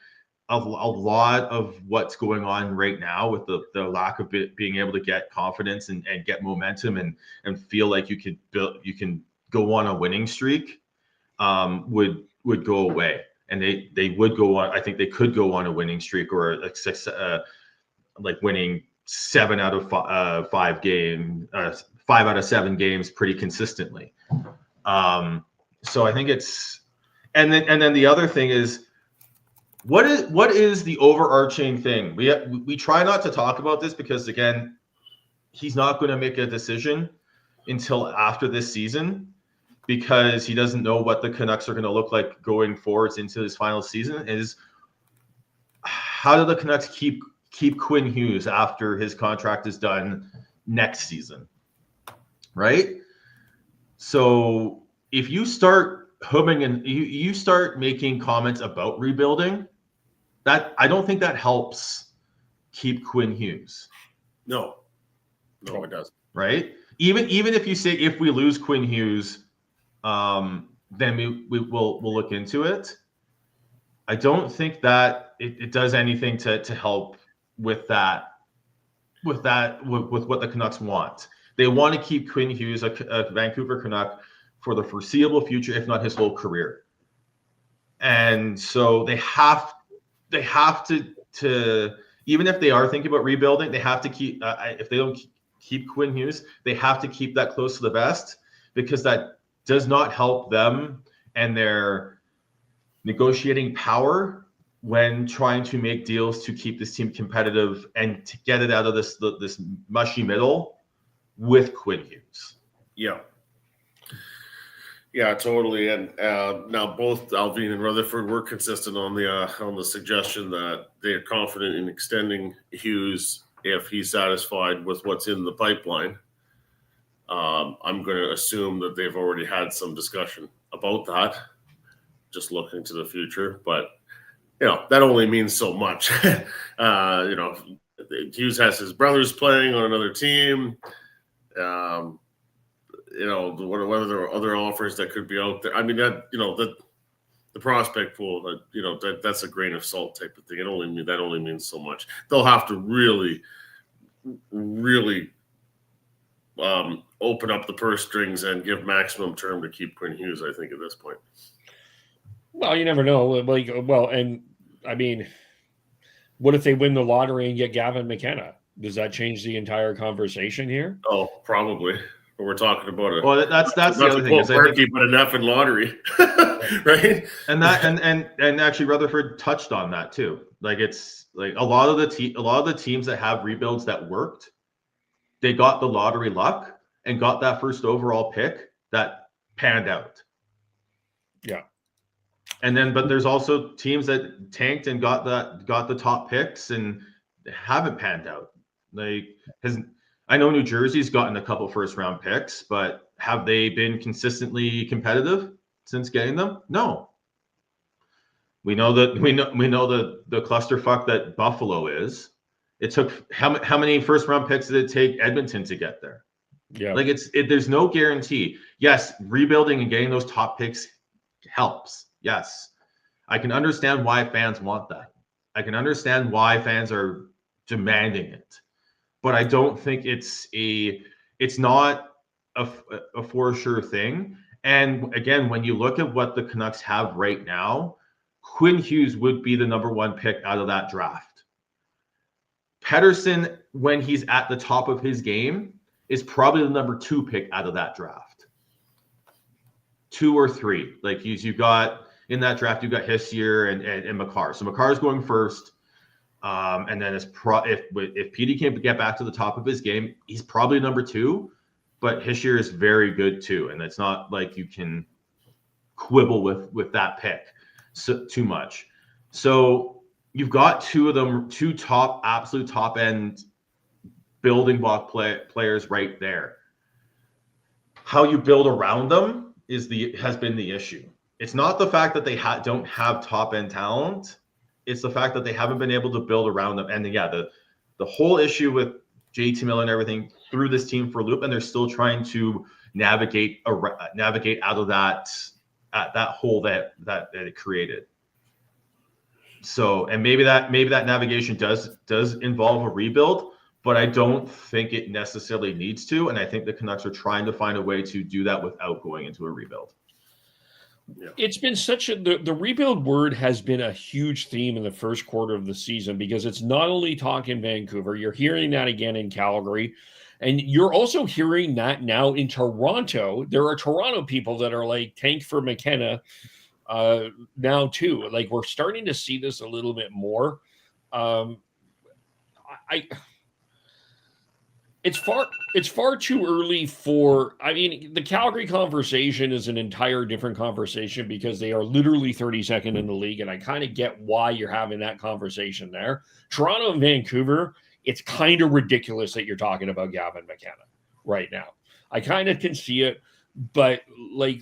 S7: A lot of what's going on right now with the lack of being able to get confidence and get momentum and feel like you can go on a winning streak would go away, and they would go on. I think they could go on a winning streak or like winning 7 out of 5 games, 5 out of 7 games pretty consistently. So I think it's, and then the other thing is, what is the overarching thing? We try not to talk about this because, again, he's not going to make a decision until after this season, because he doesn't know what the Canucks are going to look like going forwards into this final season. Is how do the Canucks keep Quinn Hughes after his contract is done next season, right? So if you start humming and you start making comments about rebuilding, that I don't think that helps keep Quinn Hughes.
S3: No, it doesn't.
S7: Right? Even if you say if we lose Quinn Hughes, then we'll look into it. I don't think that it does anything to help with what the Canucks want. They want to keep Quinn Hughes a Vancouver Canuck for the foreseeable future, if not his whole career. And so they have to even if they are thinking about rebuilding, they have to keep if they don't keep Quinn Hughes, they have to keep that close to the vest, because that does not help them and their negotiating power when trying to make deals to keep this team competitive and to get it out of this mushy middle with Quinn Hughes.
S3: Yeah, totally. And now both Alvin and Rutherford were consistent on the suggestion that they are confident in extending Hughes if he's satisfied with what's in the pipeline. I'm going to assume that they've already had some discussion about that, just looking to the future. But that only means so much. Hughes has his brothers playing on another team. Whether there are other offers that could be out there. I mean, that the prospect pool, that's a grain of salt type of thing. That only means so much. They'll have to really, really open up the purse strings and give maximum term to keep Quinn Hughes, I think, at this point.
S6: Well, you never know. And I mean, what if they win the lottery and get Gavin McKenna? Does that change the entire conversation here?
S3: Oh, probably. But we're talking about it.
S7: Well, that's the other thing. Is I think,
S3: but an F in lottery, right?
S7: and actually Rutherford touched on that too. Like it's like a lot of the teams that have rebuilds that worked, they got the lottery luck and got that first overall pick that panned out.
S6: Yeah.
S7: And then, but there's also teams that tanked and got the top picks and haven't panned out. I know New Jersey's gotten a couple first round picks, but have they been consistently competitive since getting them? No. We know the clusterfuck that Buffalo is. It took how many first round picks did it take Edmonton to get there?
S6: Yeah.
S7: Like there's no guarantee. Yes, rebuilding and getting those top picks helps. Yes. I can understand why fans want that. I can understand why fans are demanding it. But I don't think it's not a for sure thing. And again, when you look at what the Canucks have right now, Quinn Hughes would be the number one pick out of that draft. Pettersson, when he's at the top of his game, is probably the number 2 pick out of that draft. 2 or 3. Like you've got in that draft, you've got Hissier and Makar. So Makar's going first. And then if PD can't get back to the top of his game, he's probably number 2. But Hissier is very good too, and it's not like you can quibble with that pick too much. So you've got 2 of them, 2 absolute top end building block players right there. How you build around them has been the issue. It's not the fact that they don't have top end talent. It's the fact that they haven't been able to build around them. And yeah, the whole issue with JT Miller and everything threw this team for a loop, and they're still trying to navigate out of that hole that it created. So, and maybe that navigation does involve a rebuild, but I don't think it necessarily needs to. And I think the Canucks are trying to find a way to do that without going into a rebuild.
S6: Yeah. It's been the rebuild word has been a huge theme in the first quarter of the season, because it's not only talk in Vancouver, you're hearing that again in Calgary, and you're also hearing that now in Toronto. There are Toronto people that are like, tank for McKenna now too. Like, we're starting to see this a little bit more. It's far too early for, I mean, the Calgary conversation is an entire different conversation because they are literally 32nd in the league, and I kind of get why you're having that conversation there. Toronto and Vancouver, it's kind of ridiculous that you're talking about Gavin McKenna right now. I kind of can see it, but like,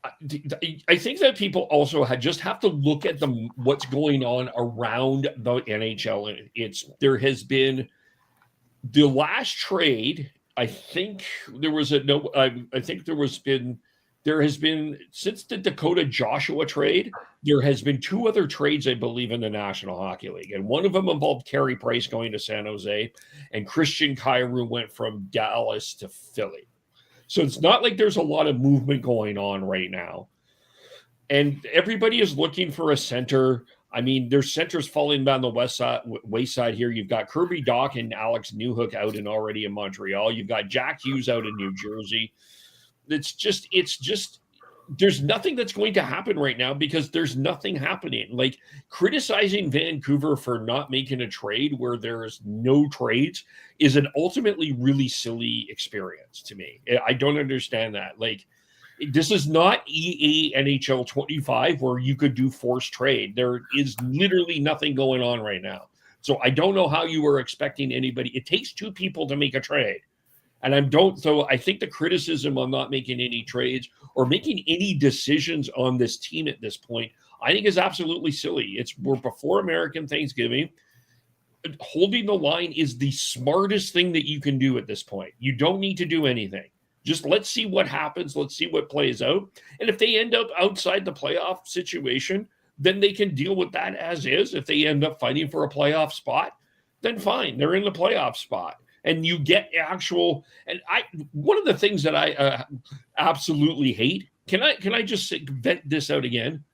S6: I think that people also just have to look at what's going on around the NHL. There has been the last trade. I think there has been since the Dakota Joshua trade, there has been 2 other trades, I believe, in the National Hockey League. And one of them involved Carey Price going to San Jose, and Christian Kyrou went from Dallas to Philly. So it's not like there's a lot of movement going on right now. And everybody is looking for a center. I mean, there's centers falling down the waist side here. You've got Kirby Dach and Alex Newhook out and already in Montreal. You've got Jack Hughes out in New Jersey. It's just there's nothing that's going to happen right now because there's nothing happening. Like, criticizing Vancouver for not making a trade where there's no trades is an ultimately really silly experience to me. I don't understand that. Like, this is not EA NHL 25 where you could do forced trade. There is literally nothing going on right now. So I don't know how you were expecting anybody. It takes 2 people to make a trade. And I think the criticism on not making any trades or making any decisions on this team at this point, I think is absolutely silly. We're before American Thanksgiving. Holding the line is the smartest thing that you can do at this point. You don't need to do anything. Just let's see what happens. Let's see what plays out. And if they end up outside the playoff situation, then they can deal with that as is. If they end up fighting for a playoff spot, then fine. They're in the playoff spot. And you get one of the things that I absolutely hate, can I just vent this out again?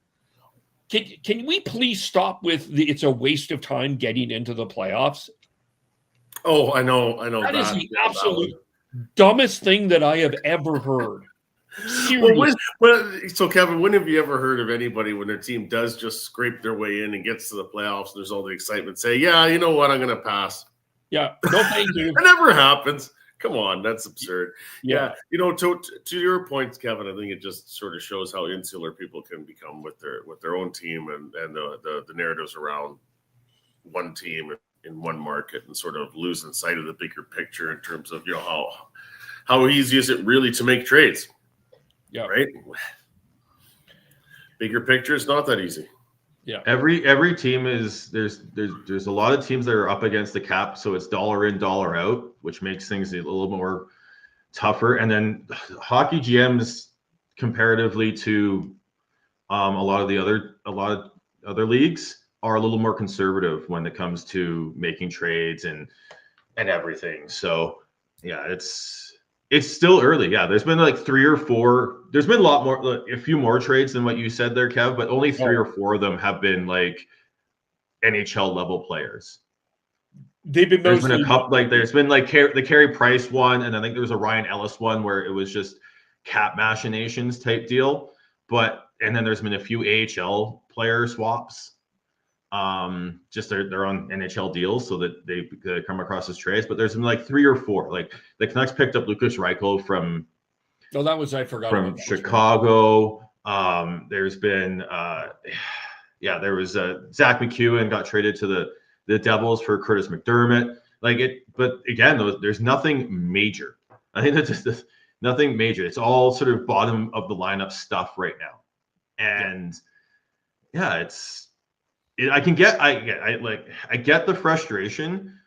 S6: Can we please stop with it's a waste of time getting into the playoffs?
S3: Oh, I know.
S6: That is the absolute dumbest thing that I have ever heard. Seriously.
S3: So Kevin, when have you ever heard of anybody when their team does just scrape their way in and gets to the playoffs and there's all the excitement say, yeah, you know what, I'm going to pass.
S6: Yeah, no thank you.
S3: It never happens. Come on, that's absurd.
S6: Yeah.
S3: You know, to your point, Kevin, I think it just sort of shows how insular people can become with their own team and the narratives around one team in one market, and sort of losing sight of the bigger picture in terms of, you know, how easy is it really to make trades?
S6: Yeah.
S3: Right. Bigger picture is not that easy.
S6: Yeah.
S7: Every team is there's a lot of teams that are up against the cap, so it's dollar in, dollar out, which makes things a little more tougher. And then hockey GMs, comparatively to a lot of other leagues, are a little more conservative when it comes to making trades and everything. So yeah, it's still early. Yeah, there's been like 3 or 4. There's been a few more trades than what you said there, Kev, but only 3 or 4 of them have been like NHL level players.
S6: They've been
S7: There's been a couple, like there's been like the Carey Price one, and I think there was a Ryan Ellis one where it was just cap machinations type deal. And then there's been a few AHL player swaps. Just they're on NHL deals so that they come across as trades. But there's been like 3 or 4. Like the Canucks picked up Lucas Reichel from Chicago. There's been there was Zach McEwen got traded to the Devils for Curtis McDermott. But again, there's nothing major. I think that's just nothing major. It's all sort of bottom of the lineup stuff right now, and I get the frustration,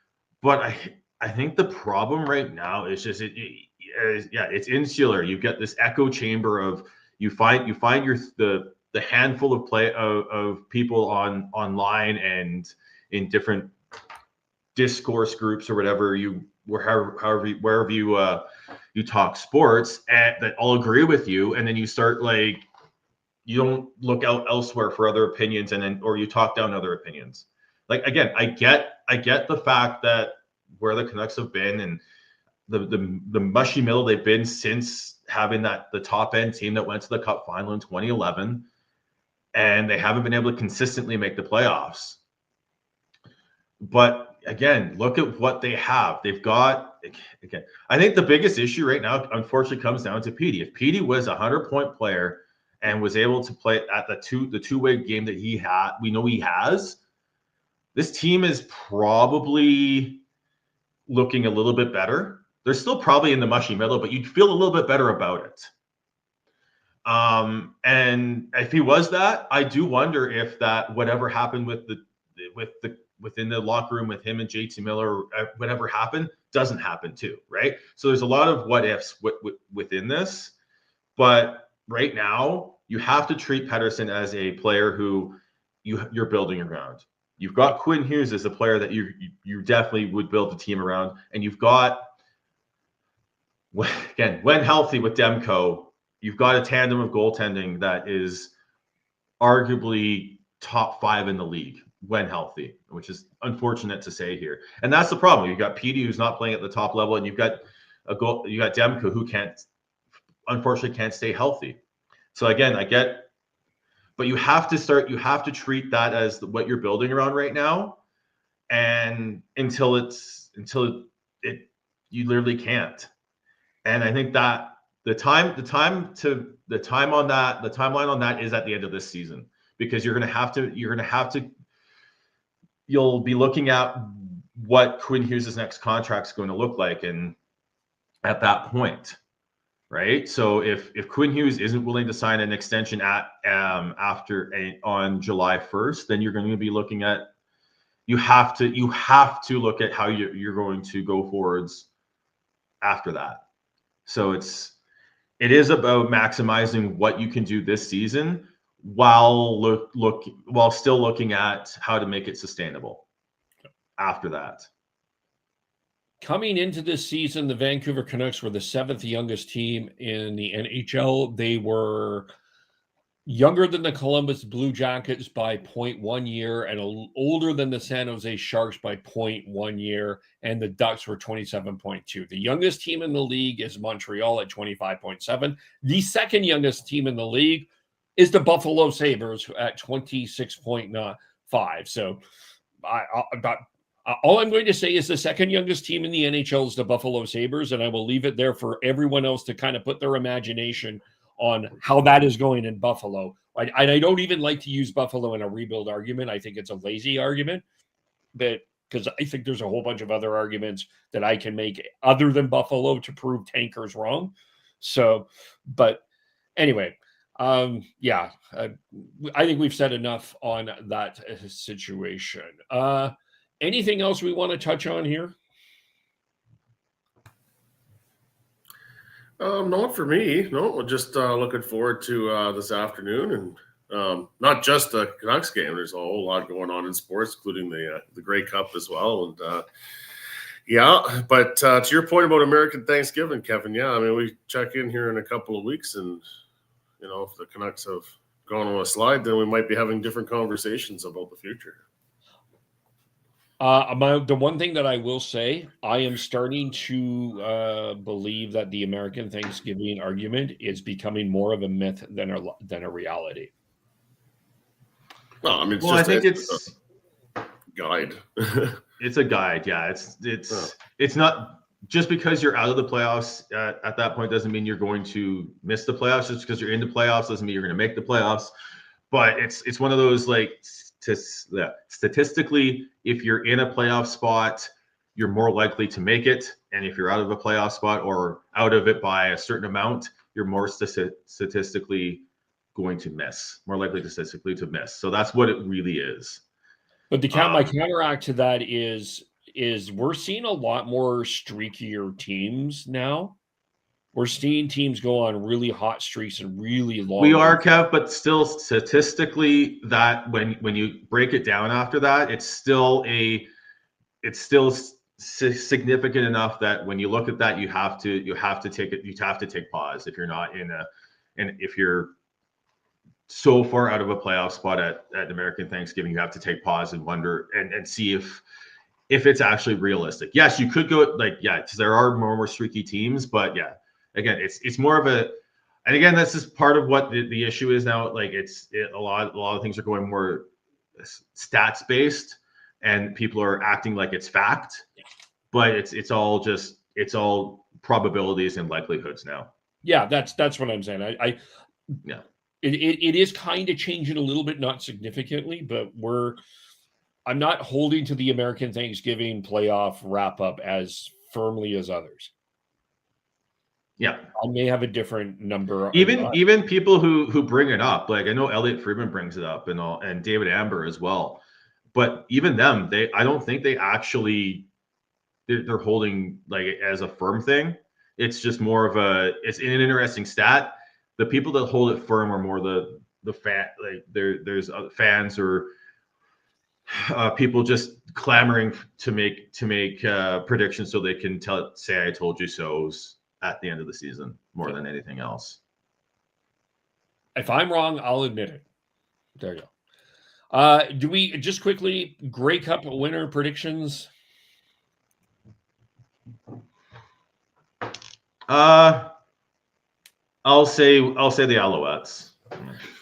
S7: but I think the problem right now is just it's insular. You get this echo chamber of you find the handful of people online and in different discourse groups or whatever wherever you talk sports, and that all agree with you, and then you start like you don't look out elsewhere for other opinions, or you talk down other opinions. Like, again, I get the fact that where the Canucks have been and the mushy middle they've been since having the top end team that went to the Cup final in 2011, and they haven't been able to consistently make the playoffs. But again, look at what they have. They've got, again, I think the biggest issue right now, unfortunately, comes down to Petey. If Petey was a 100-point player and was able to play at the two-way game that we know he has, this team is probably looking a little bit better. They're still probably in the mushy middle, but you'd feel a little bit better about it. And if he was that, I do wonder if that whatever happened within the locker room with him and JT Miller, whatever happened, doesn't happen too, right? So there's a lot of what ifs within this, but right now, you have to treat Pettersson as a player who you're building around. You've got Quinn Hughes as a player that you definitely would build the team around, and you've got, again, when healthy with Demko, you've got a tandem of goaltending that is arguably top 5 in the league when healthy, which is unfortunate to say here. And that's the problem. You've got Petey who's not playing at the top level, and you've got Demko who unfortunately can't stay healthy. So again, but you have to treat that as what you're building around right now. And until you literally can't. And I think that the timeline on that is at the end of this season, because you'll be looking at what Quinn Hughes' next contract is going to look like. And at that point, right? So if Quinn Hughes isn't willing to sign an extension on July 1st, then you're going to be looking at you have to look at how you're going to go forwards after that. So it is about maximizing what you can do this season while still looking at how to make it sustainable after that.
S6: Coming into this season, the Vancouver Canucks were the 7th youngest team in the NHL. They were younger than the Columbus Blue Jackets by 0.1 year and older than the San Jose Sharks by 0.1 year, and the Ducks were 27.2. The youngest team in the league is Montreal at 25.7. The second youngest team in the league is the Buffalo Sabres at 26.5. So all I'm going to say is the second youngest team in the NHL is the Buffalo Sabres, and I will leave it there for everyone else to kind of put their imagination on how that is going in Buffalo. I don't even like to use Buffalo in a rebuild argument. I think it's a lazy argument, but because I think there's a whole bunch of other arguments that I can make other than Buffalo to prove tankers wrong. So, but anyway, I think we've said enough on that situation. Anything else we want to touch on here?
S3: Not for me. No, we're just looking forward to this afternoon, and not just the Canucks game. There's a whole lot going on in sports, including the Grey Cup as well. And but to your point about American Thanksgiving, Kevin, I mean, we check in here in a couple of weeks, and if the Canucks have gone on a slide, then we might be having different conversations about the future.
S6: The one thing that I will say, I am starting to believe that the American Thanksgiving argument is becoming more of a myth than a reality.
S3: Well, I mean,
S7: I think it's
S3: a guide.
S7: It's a guide, yeah. It's not just because you're out of the playoffs at that point doesn't mean you're going to miss the playoffs. Just because you're in the playoffs doesn't mean you're going to make the playoffs. But it's one of those statistically, if you're in a playoff spot, you're more likely to make it. And if you're out of a playoff spot or out of it by a certain amount, you're more statistically going to miss, more likely statistically to miss. So that's what it really is.
S6: But my counteract to that is we're seeing a lot more streakier teams now. We're seeing teams go on really hot streaks and really long.
S7: We are, Kev, but still statistically, that when you break it down after that, it's still significant enough that when you look at that, you have to take pause if you're not if you're so far out of a playoff spot at American Thanksgiving, you have to take pause and wonder and see if it's actually realistic. Yes, you could go because there are more streaky teams, but yeah. Again, it's more of and again, this is part of what the issue is now. Like a lot of things are going more stats based, and people are acting like it's fact, but it's all probabilities and likelihoods now.
S6: Yeah, that's what I'm saying. It is kind of changing a little bit, not significantly, but I'm not holding to the American Thanksgiving playoff wrap up as firmly as others.
S7: Yeah,
S6: I may have a different number.
S7: Even people who bring it up, like I know Elliot Friedman brings it up and David Amber as well, but even them, I don't think they actually they're holding as a firm thing. It's just more of it's an interesting stat. The people that hold it firm are more the fan, there's fans or people just clamoring to make predictions so they can say I told you so's at the end of the season more than anything else.
S6: If I'm wrong, I'll admit it. There you go. Do we just quickly Grey Cup winner predictions?
S7: I'll say the Alouettes.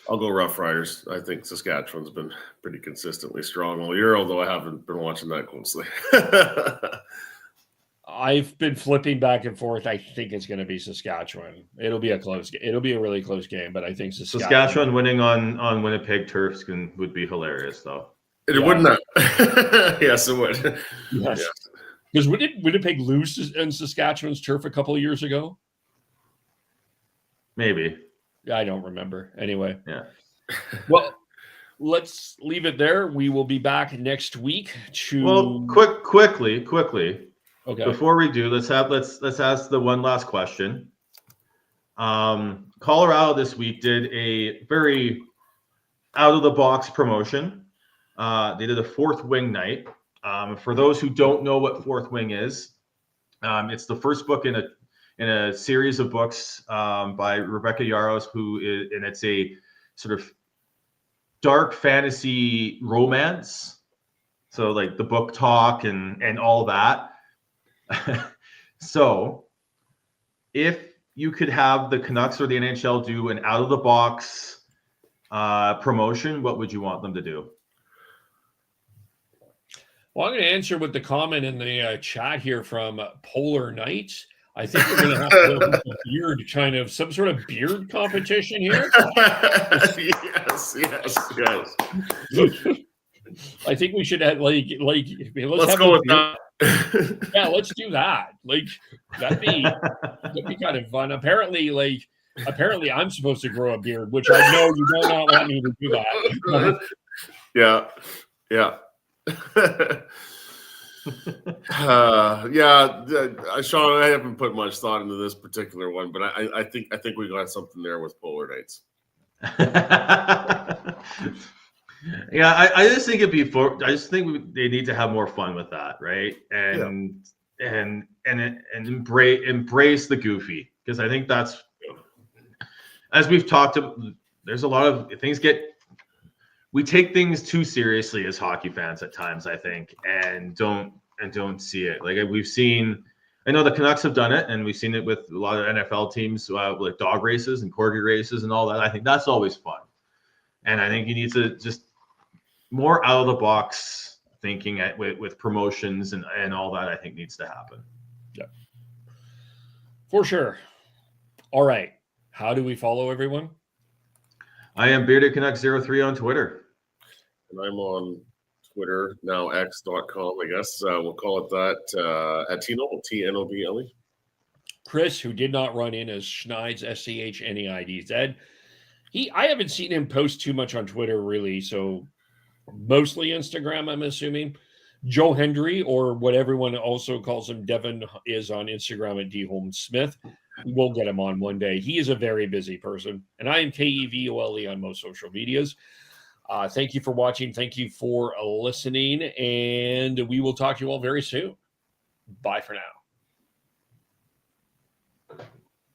S3: I'll go Rough Riders. I think Saskatchewan's been pretty consistently strong all year, although I haven't been watching that closely.
S6: I've been flipping back and forth. I think it's going to be Saskatchewan. It'll be a really close game, but I think
S7: Saskatchewan winning on Winnipeg turf would be hilarious, though.
S3: It wouldn't that? Yes, it would.
S6: Yes. Because did Winnipeg lose in Saskatchewan's turf a couple of years ago?
S7: Maybe.
S6: I don't remember. Anyway.
S7: Yeah.
S6: Well, let's leave it there. We will be back next week to.
S7: Well, quickly.
S6: Okay.
S7: Before we do, let's ask the one last question. Colorado this week did a very out of the box promotion. They did a Fourth Wing night. For those who don't know what Fourth Wing is, it's the first book in a series of books by Rebecca Yarros, and it's a sort of dark fantasy romance. So like the book talk and all that. So if you could have the Canucks or the NHL do an out of the box promotion, what would you want them to do?
S6: Well, I'm going to answer with the comment in the chat here from Polar Knights. I think we're going to have to go with a beard, kind of some sort of beard competition here.
S3: Yes.
S6: I think we should have let's
S3: Let's
S6: have
S3: go
S6: a
S3: with
S6: beard.
S3: that.
S6: Yeah, let's do that. Like that'd be kind of fun. Apparently, I'm supposed to grow a beard, which I know you do not want me to do that.
S3: Yeah. Sean, I haven't put much thought into this particular one, but I think we got something there with Polar Knights.
S7: Yeah, I just think they need to have more fun with that, right? And embrace the goofy, because I think that's, as we've talked about, there's a lot of things we take things too seriously as hockey fans at times, I think, and don't see it. Like we've seen, I know the Canucks have done it, and we've seen it with a lot of NFL teams, like dog races and corgi races and all that. I think that's always fun, and I think you need to just more out of the box thinking with promotions and all that. I think needs to happen.
S6: Yeah, for sure. All right, how do we follow everyone? I am
S7: BeardedCanucks03 on Twitter.
S3: And I'm on Twitter, now x.com, I guess. We'll call it that. At Tnoble, Tnoble.
S6: Chris, who did not run in as Schneid's, SCHNEIDZ. I haven't seen him post too much on Twitter, really, so mostly Instagram, I'm assuming. Joe Hendry, or what everyone also calls him, Devin, is on Instagram at DHolmesmith. We'll get him on one day. He is a very busy person. And I am KEVOLE on most social medias. Thank you for watching. Thank you for listening. And we will talk to you all very soon. Bye for now.